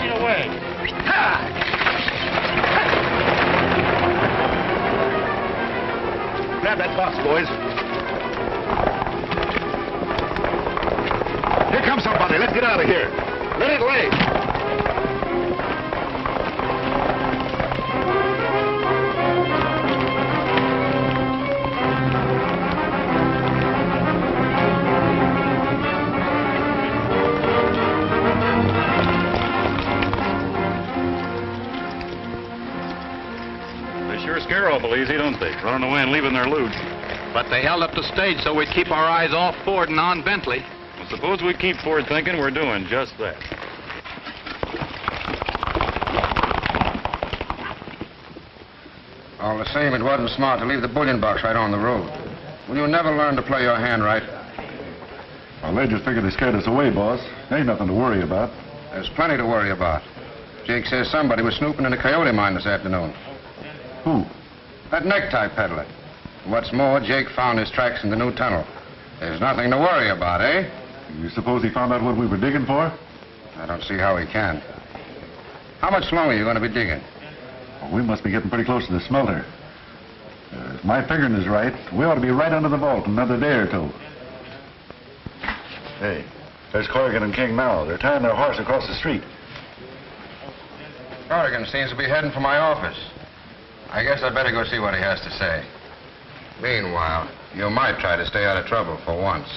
running away. Grab that box, boys. Here comes somebody. Let's get out of here. Let it lay. They sure scare awful easy, don't they? Running away and leaving their loot. But they held up the stage so we'd keep our eyes off Ford and on Bentley. Well, suppose we keep Ford thinking we're doing just that. All the same, it wasn't smart to leave the bullion box right on the road. Will you never learn to play your hand right? Well, they just figured they scared us away, boss. Ain't nothing to worry about. There's plenty to worry about. Jake says somebody was snooping in the coyote mine this afternoon. Who? That necktie peddler. What's more, Jake found his tracks in the new tunnel. There's nothing to worry about, eh? You suppose he found out what we were digging for? I don't see how he can. How much longer are you going to be digging? Well, we must be getting pretty close to the smelter. If my figuring is right, we ought to be right under the vault in another day or two. Hey, there's Corrigan and King now. They're tying their horse across the street. Corrigan seems to be heading for my office. I guess I better go see what he has to say. Meanwhile, you might try to stay out of trouble for once.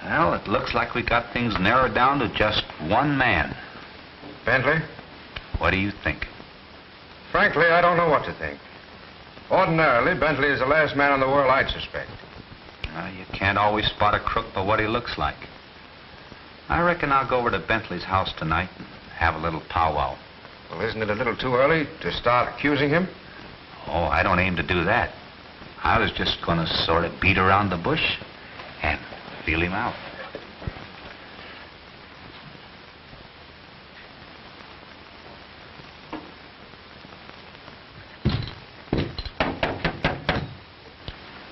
Well, it looks like we got things narrowed down to just one man. Bentley? What do you think? Frankly, I don't know what to think. Ordinarily, Bentley is the last man in the world I'd suspect. You can't always spot a crook by what he looks like. I reckon I'll go over to Bentley's house tonight and have a little powwow. Well, isn't it a little too early to start accusing him? Oh, I don't aim to do that. I was just going to sort of beat around the bush and feel him out.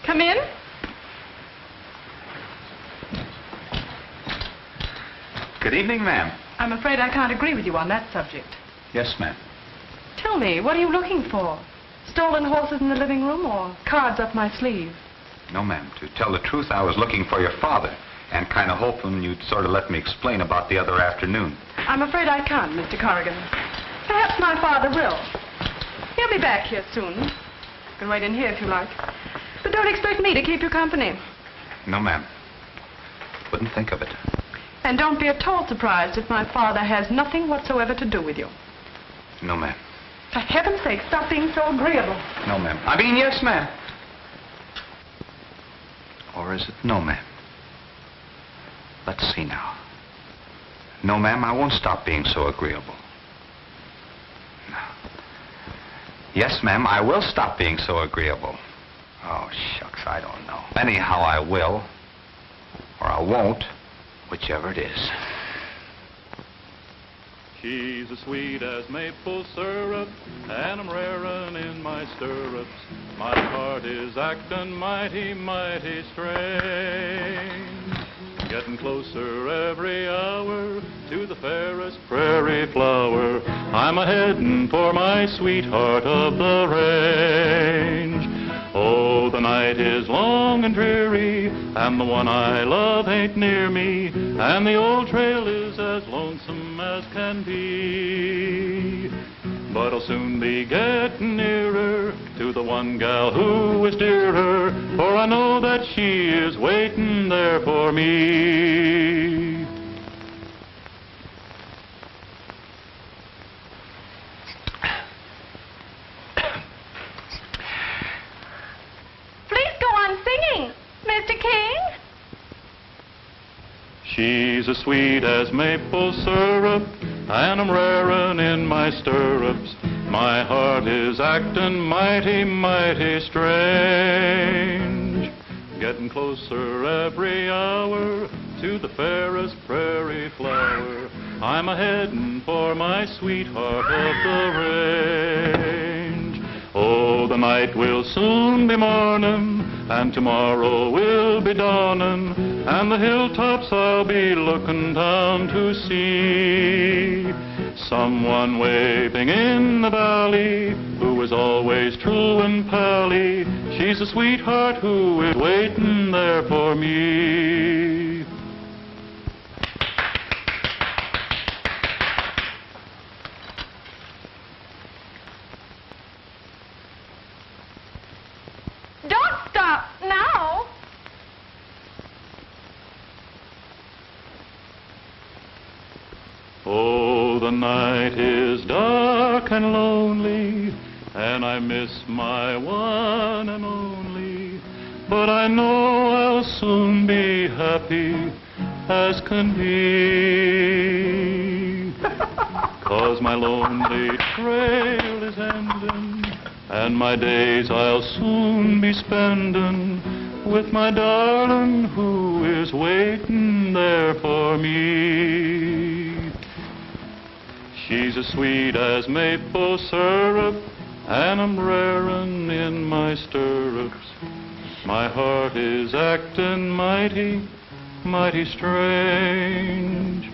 Come in. Good evening, ma'am. I'm afraid I can't agree with you on that subject. Yes, ma'am. Tell me, what are you looking for? Stolen horses in the living room or cards up my sleeve? No, ma'am. To tell the truth, I was looking for your father and kind of hoping you'd sort of let me explain about the other afternoon. I'm afraid I can't, Mr. Corrigan. Perhaps my father will. He'll be back here soon. You can wait in here if you like. But don't expect me to keep you company. No, ma'am. Wouldn't think of it. And don't be at all surprised if my father has nothing whatsoever to do with you. No, ma'am. For heaven's sake, stop being so agreeable. No, ma'am. I mean, yes, ma'am. Or is it no, ma'am? Let's see now. No, ma'am, I won't stop being so agreeable. No. Yes, ma'am, I will stop being so agreeable. Oh, shucks, I don't know. Anyhow, I will. Or I won't. Whichever it is. She's as sweet as maple syrup, and I'm rarin' in my stirrups. My heart is actin' mighty, mighty strange. Getting closer every hour to the fairest prairie flower. I'm a-headin' for my sweetheart of the range. Oh, the night is long and dreary, and the one I love ain't near me, and the old trail is as lonesome as can be. But I'll soon be getting nearer to the one gal who is dearer, for I know that she is waiting there for me. Singing, Mr. King. She's as sweet as maple syrup, and I'm rarin' in my stirrups. My heart is actin' mighty, mighty strange. Getting closer every hour to the fairest prairie flower. I'm a-headin' for my sweetheart of the range. Oh, the night will soon be mornin', and tomorrow will be dawnin', and the hilltops I'll be looking down to see. Someone waving in the valley, who is always true and pally. She's a sweetheart who is waiting there for me. Don't stop now. Oh, the night is dark and lonely, and I miss my one and only. But I know I'll soon be happy as can be. 'Cause my lonely trail is ending, and my days I'll soon be spending with my darling who is waiting there for me. She's as sweet as maple syrup, and I'm raring in my stirrups. My heart is acting mighty, mighty strange.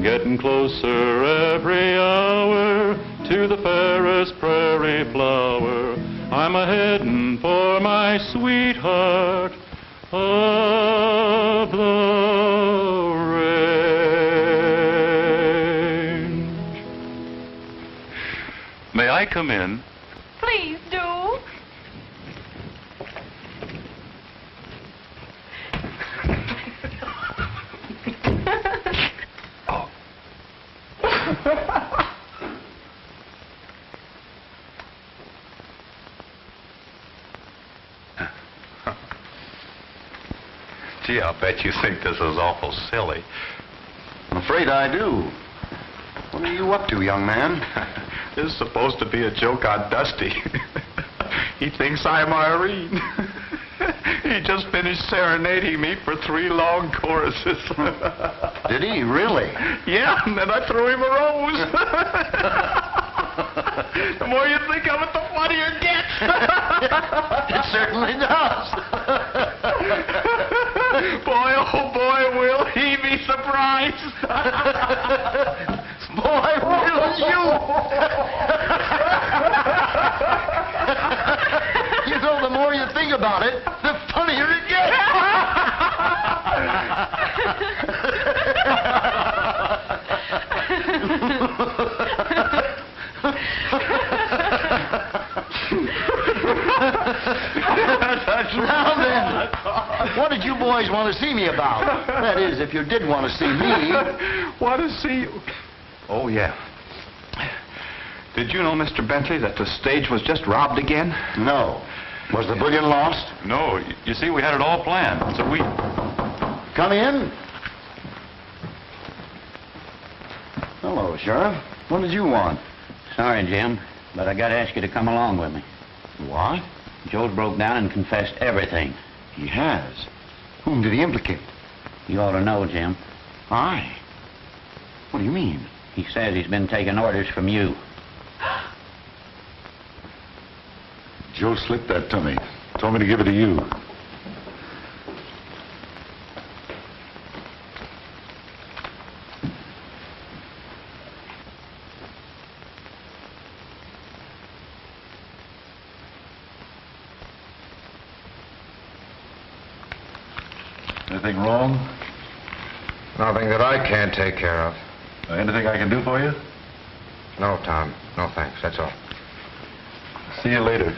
Getting closer every hour to the fairest prairie flower. I'm a-heading for my sweetheart of the range. May I come in? Please do. Gee, I'll bet you think this is awful silly. I'm afraid I do. What are you up to, young man? This is supposed to be a joke on Dusty. He thinks I'm Irene. He just finished serenading me for 3 long choruses. Did he, really? Yeah, and then I threw him a rose. The more you think of it, the funnier it gets. It certainly does. Boy, oh boy, will he be surprised. Boy, will you! You know, the more you think about it, the funnier it gets. Now then, what did you boys want to see me about? That is, if you did want to see me. Want to see you? Oh, yeah. Did you know, Mr. Bentley, that the stage was just robbed again? No. Was the bullion lost? No, you see, we had it all planned. So we... Come in. Hello, Sheriff. What did you want? Sorry, Jim, but I got to ask you to come along with me. What? Joe's broke down and confessed everything. He has. Whom did he implicate? You ought to know, Jim. I? What do you mean? He says he's been taking orders from you. Joe slipped that to me. Told me to give it to you. Anything wrong? Nothing that I can't take care of. Anything I can do for you? No, Tom. No, thanks. That's all. See you later.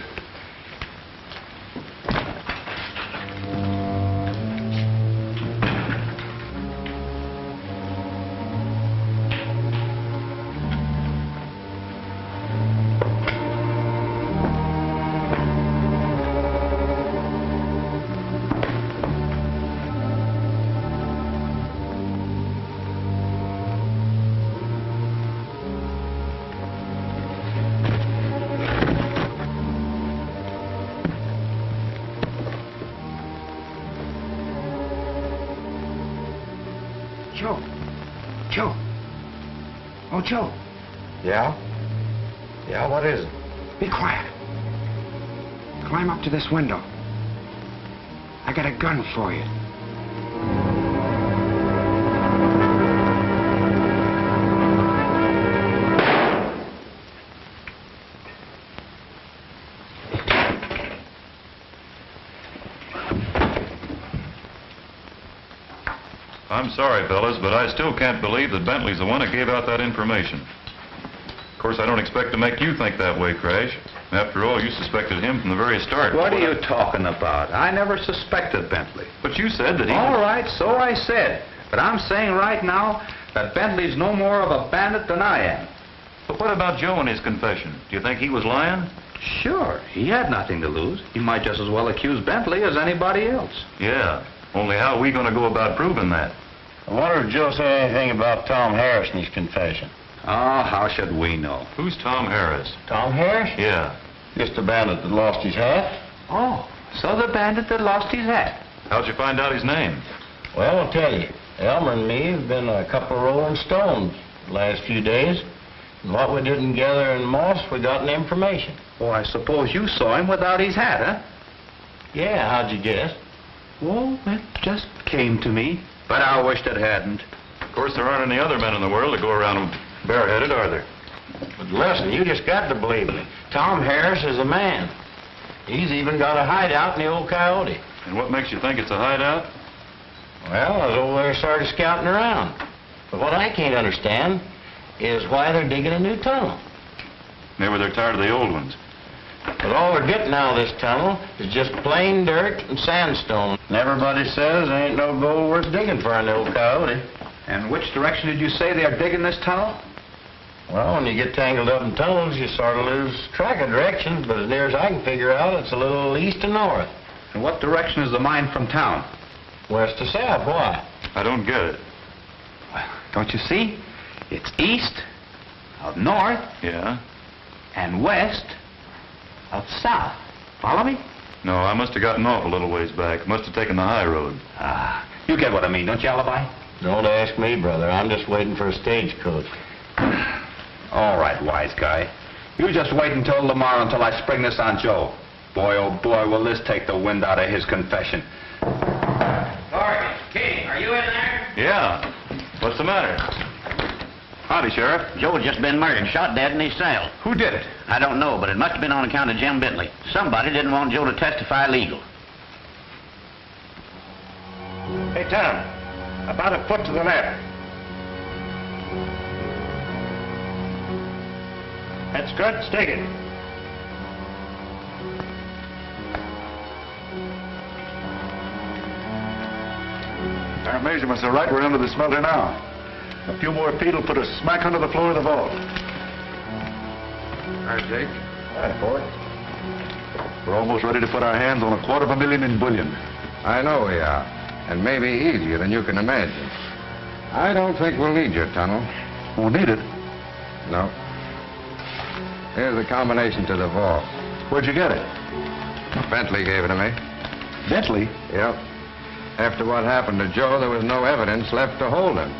Joe. Joe. Oh, Joe. Yeah? Yeah, what is it? Be quiet. Climb up to this window. I got a gun for you. I'm sorry, fellas, but I still can't believe that Bentley's the one that gave out that information. Of course, I don't expect to make you think that way, Crash. After all, you suspected him from the very start. What are you talking about? I never suspected Bentley. But you said that he... All right, so I said. But I'm saying right now that Bentley's no more of a bandit than I am. But what about Joe and his confession? Do you think he was lying? Sure, he had nothing to lose. He might just as well accuse Bentley as anybody else. Yeah. Only how are we going to go about proving that? I wonder if Joe said anything about Tom Harris in his confession. Oh, how should we know? Who's Tom Harris? Tom Harris? Yeah. Just the bandit that lost his hat. Oh, so the bandit that lost his hat. How'd you find out his name? Well, I'll tell you. Elmer and me have been a couple of rolling stones the last few days. And what we didn't gather in Moss, we got in information. Oh, I suppose you saw him without his hat, huh? Yeah, how'd you guess? Well, it just came to me. But I wished it hadn't. Of course, there aren't any other men in the world that go around bareheaded, are there? But listen, you just got to believe me. Tom Harris is a man. He's even got a hideout in the old Coyote. And what makes you think it's a hideout? Well, I was over there started scouting around. But what I can't understand is why they're digging a new tunnel. Maybe they're tired of the old ones. But all they're getting out of this tunnel is just plain dirt and sandstone. And everybody says there ain't no gold worth digging for an old Coyote. And which direction did you say they're digging this tunnel? Well, when you get tangled up in tunnels, you sort of lose track of directions, but as near as I can figure out, it's a little east and north. And what direction is the mine from town? West to south, why? I don't get it. Well, don't you see? It's east, out north, Yeah? and west, out south. Follow me? No, I must have gotten off a little ways back. Must have taken the high road. Ah, you get what I mean, don't you, Alibi? Don't ask me, brother. I'm just waiting for a stagecoach. All right, wise guy. You just wait until tomorrow until I spring this on Joe. Boy, oh boy, will this take the wind out of his confession. Corrigan, King, are you in there? Yeah. What's the matter? Howdy, Sheriff. Joe's just been murdered, shot dead in his cell. Who did it? I don't know, but it must have been on account of Jim Bentley. Somebody didn't want Joe to testify legal. Hey, Tom, about a foot to the left. That's good. Stake it. Our measurements are right. We're under the smelter now. A few more feet will put us smack under the floor of the vault. All right, Jake. All right, boy. We're almost ready to put our hands on $250,000 in bullion. I know we are. And maybe easier than you can imagine. I don't think we'll need your tunnel. Won't need it. No. Here's the combination to the vault. Where'd you get it? Bentley gave it to me. Bentley? Yep. After what happened to Joe, there was no evidence left to hold him.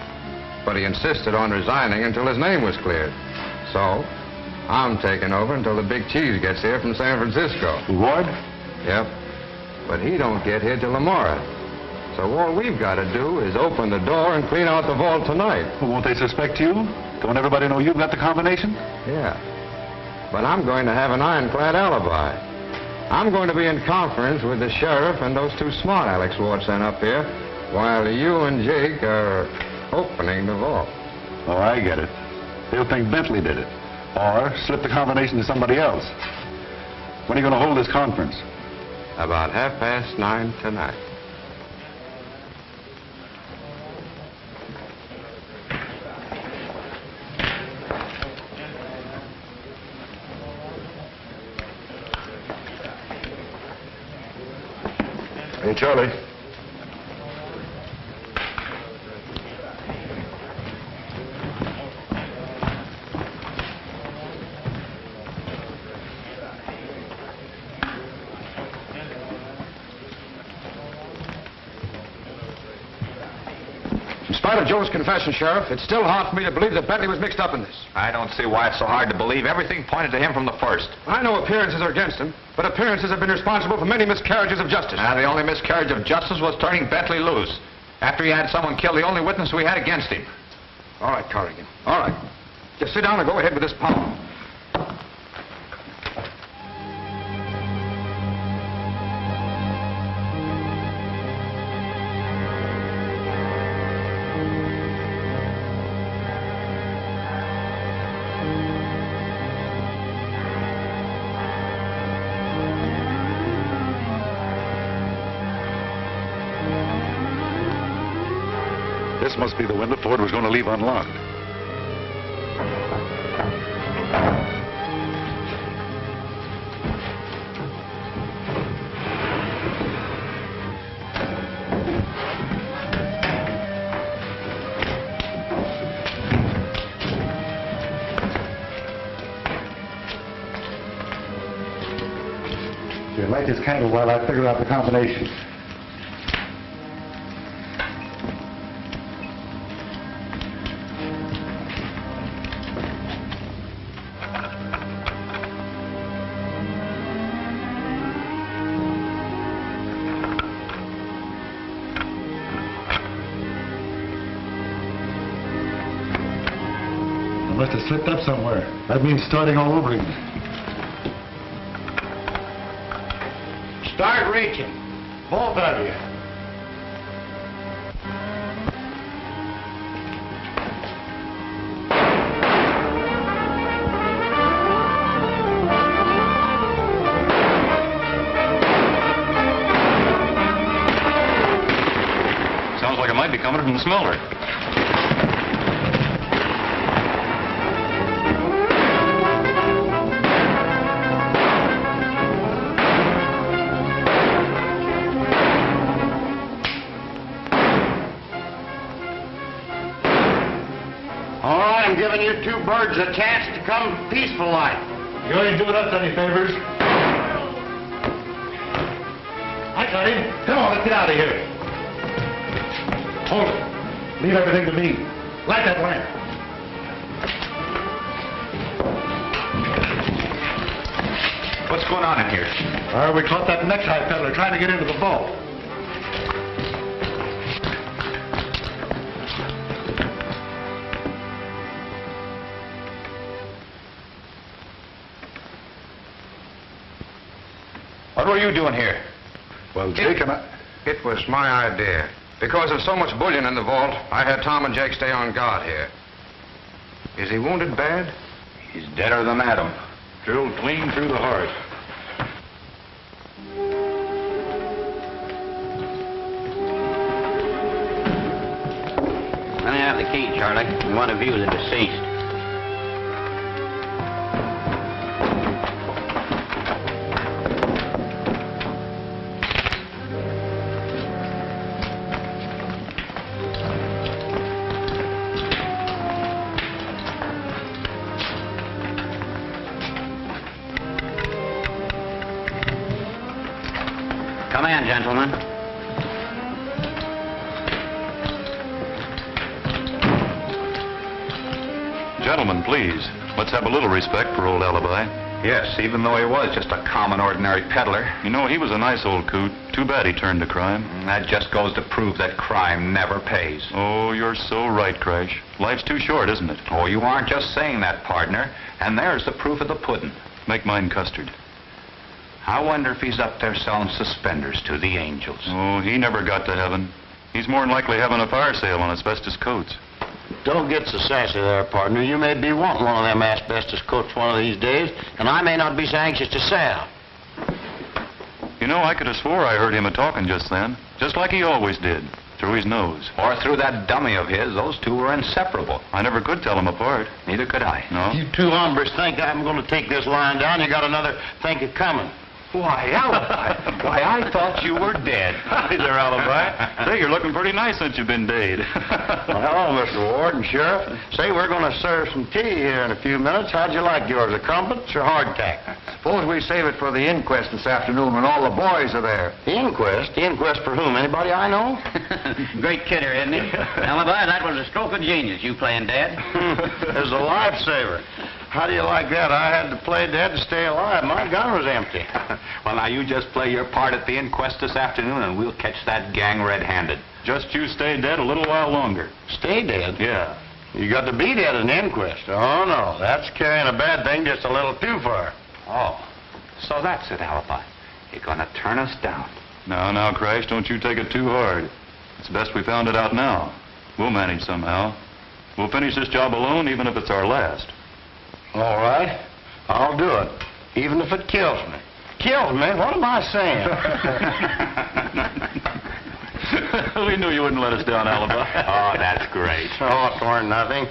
But he insisted on resigning until his name was cleared. So, I'm taking over until the big cheese gets here from San Francisco. Ward? Yep. But he don't get here till tomorrow. So all we've got to do is open the door and clean out the vault tonight. Well, won't they suspect you? Don't everybody know you've got the combination? Yeah. But I'm going to have an ironclad alibi. I'm going to be in conference with the sheriff and those two smart Alex Ward sent up here while you and Jake are opening the vault. Oh, I get it. They'll think Bentley did it. Or slip the combination to somebody else. When are you going to hold this conference? About 9:30 tonight. Hey, Charlie. In spite of Joe's confession, Sheriff, it's still hard for me to believe that Bentley was mixed up in this. I don't see why it's so hard to believe. Everything pointed to him from the first. I know appearances are against him, but appearances have been responsible for many miscarriages of justice. The only miscarriage of justice was turning Bentley loose. After he had someone kill the only witness we had against him. All right, Corrigan. All right. Just sit down and go ahead with this power. This must be the window Ford was going to leave unlocked. Here, light this candle while I figure out the combination. I must have slipped up somewhere. That means starting all over again. Start reaching. Both of you. Sounds like it might be coming from the smelter. All right, I'm giving you two birds a chance to come peaceful like. You ain't doing us any favors. I got him. Come on, let's get out of here. Hold it. Leave everything to me. Light that lamp. What's going on in here? We caught that necktie peddler trying to get into the vault. What were you doing here? Well, Jake and I... It was my idea. Because there's so much bullion in the vault, I had Tom and Jake stay on guard here. Is he wounded bad? He's deader than Adam. Drilled clean through the heart. Let me have the key, Charlie. We want to view the deceased. Come in, gentlemen. Gentlemen, please, let's have a little respect for old Alibi. Yes, even though he was just a common, ordinary peddler. You know, he was a nice old coot. Too bad he turned to crime. That just goes to prove that crime never pays. Oh, you're so right, Crash. Life's too short, isn't it? Oh, you aren't just saying that, partner. And there's the proof of the pudding. Make mine custard. I wonder if he's up there selling suspenders to the angels. Oh, he never got to heaven. He's more than likely having a fire sale on asbestos coats. Don't get so sassy there, partner. You may be wanting one of them asbestos coats one of these days, and I may not be so anxious to sell. You know, I could have swore I heard him a-talking just then. Just like he always did. Through his nose. Or through that dummy of his. Those two were inseparable. I never could tell them apart. Neither could I. No? You two hombres think I'm going to take this line down. You got another think of coming. Why, Alibi. Why, I thought you were dead. Hi there, Alibi. Say, you're looking pretty nice since you've been dead. Well, hello, Mr. Ward and Sheriff. Say, we're going to serve some tea here in a few minutes. How'd you like yours, a crumpets or hardtack? Suppose we save it for the inquest this afternoon when all the boys are there. The inquest? The inquest for whom? Anybody I know? Great kidder, isn't he? Alibi, that was a stroke of genius, you playing dead. It's a lifesaver. How do you like that? I had to play dead to stay alive. My gun was empty. Well, now you just play your part at the inquest this afternoon, and we'll catch that gang red-handed. Just you stay dead a little while longer. Stay dead? Yeah. You got to be dead at an inquest. Oh, no. That's carrying a bad thing just a little too far. Oh, so that's it, Alibi. You're going to turn us down. Now, Crash, don't you take it too hard. It's best we found it out now. We'll manage somehow. We'll finish this job alone, even if it's our last. All right. I'll do it, even if it kills me. Kills me? What am I saying? We knew you wouldn't let us down, Alibi. Oh, that's great. Oh, it weren't nothing.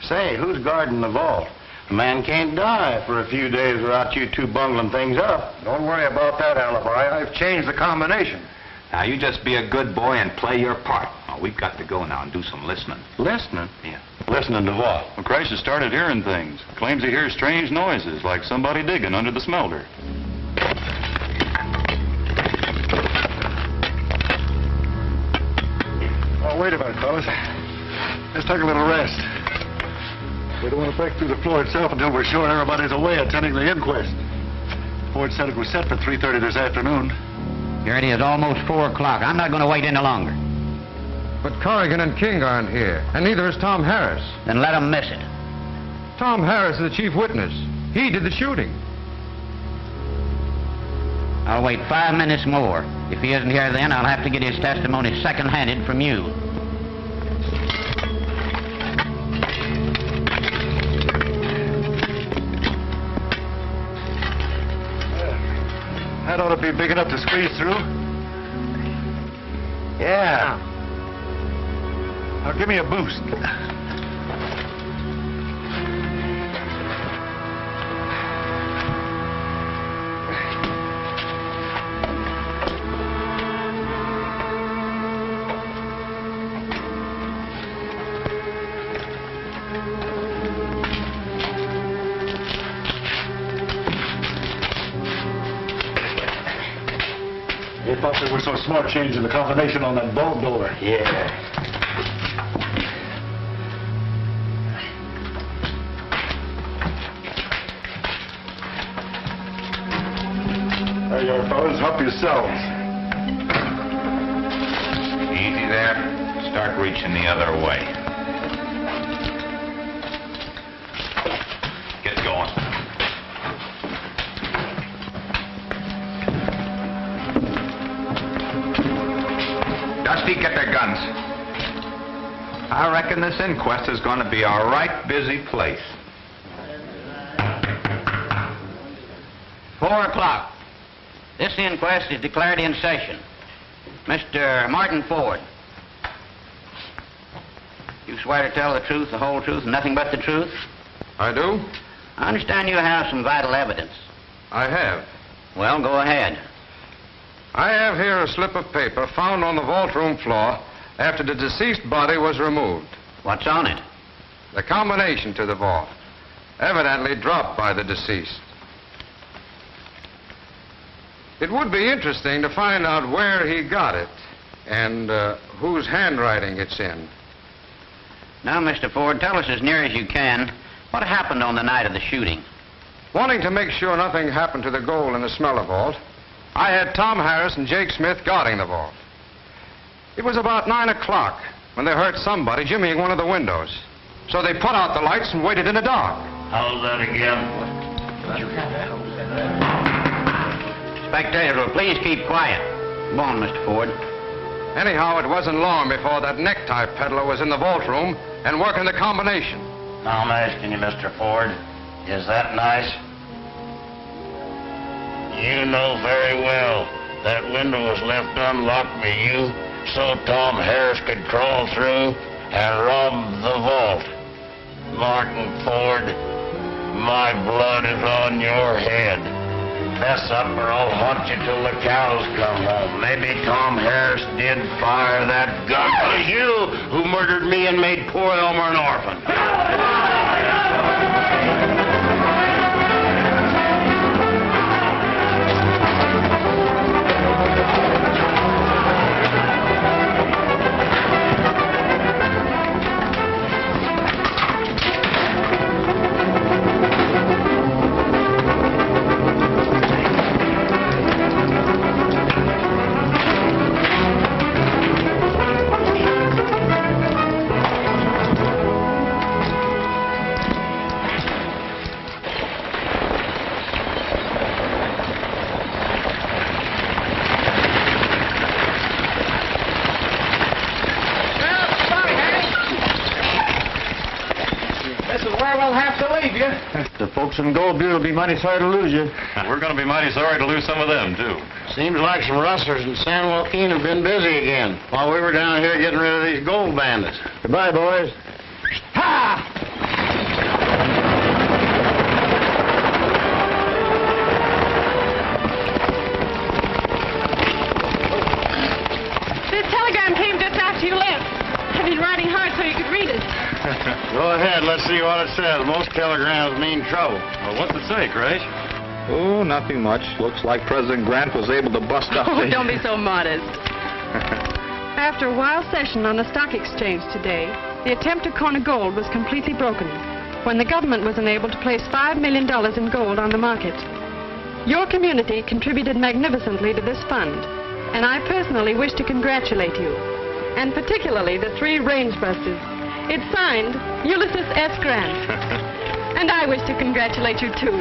Say, who's guarding the vault? A man can't die for a few days without you two bungling things up. Don't worry about that, Alibi. I've changed the combination. Now, you just be a good boy and play your part. Now, we've got to go now and do some listening. Listening? Yeah. Listening to what? Well, Christ has started hearing things. Claims he hears strange noises, like somebody digging under the smelter. Oh, wait a minute, fellas. Let's take a little rest. We don't want to break through the floor itself until we're sure everybody's away attending the inquest. Ford said it was set for 3:30 this afternoon. Here it is, almost 4 o'clock. I'm not going to wait any longer. But Corrigan and King aren't here, and neither is Tom Harris. Then let 'em miss it. Tom Harris is the chief witness. He did the shooting. I'll wait 5 minutes more. If he isn't here then, I'll have to get his testimony second-handed from you. That ought to be big enough to squeeze through. Yeah. Now, give me a boost. You thought they were so smart changing the combination on that vault door. Yeah. There you are, fellas. Help yourselves. Easy there. Start reaching the other way. Get going. Dusty, get their guns. I reckon this inquest is going to be a right busy place. 4 o'clock. This inquest is declared in session. Mr. Martin Ford. You swear to tell the truth, the whole truth, and nothing but the truth? I do? I understand you have some vital evidence. I have. Well, go ahead. I have here a slip of paper found on the vault room floor after the deceased body was removed. What's on it? The combination to the vault, evidently dropped by the deceased. It would be interesting to find out where he got it and whose handwriting it's in. Now, Mr. Ford, tell us as near as you can what happened on the night of the shooting. Wanting to make sure nothing happened to the gold in the smelter vault, I had Tom Harris and Jake Smith guarding the vault. It was about 9 o'clock when they heard somebody jimmying one of the windows. So they put out the lights and waited in the dark. How's that again? Spectators, will please keep quiet. Go on, Mr. Ford. Anyhow, it wasn't long before that necktie peddler was in the vault room and working the combination. Now I'm asking you, Mr. Ford, is that nice? You know very well that window was left unlocked by you so Tom Harris could crawl through and rob the vault. Martin Ford, my blood is on your head. Fess up or I'll haunt you till the cows come home. Maybe Tom Harris did fire that gun. It was you who murdered me and made poor Elmer an orphan. sorry we'll have to leave you. The folks in Gold Butte will be mighty sorry to lose you. We're going to be mighty sorry to lose some of them, too. Seems like some rustlers in San Joaquin have been busy again while we were down here getting rid of these gold bandits. Goodbye, boys. Ha! This telegram came just after you left. I've been writing hard so you could read it. Go ahead, let's see what it says. Most telegrams mean trouble. Well, what's it say, Crash? Oh, nothing much. Looks like President Grant was able to bust up Oh, don't be so modest. After a wild session on the stock exchange today, the attempt to corner gold was completely broken when the government was unable to place $5 million in gold on the market. Your community contributed magnificently to this fund, and I personally wish to congratulate you, and particularly the 3 rangebusters. It's signed Ulysses S. Grant. And I wish to congratulate you, too.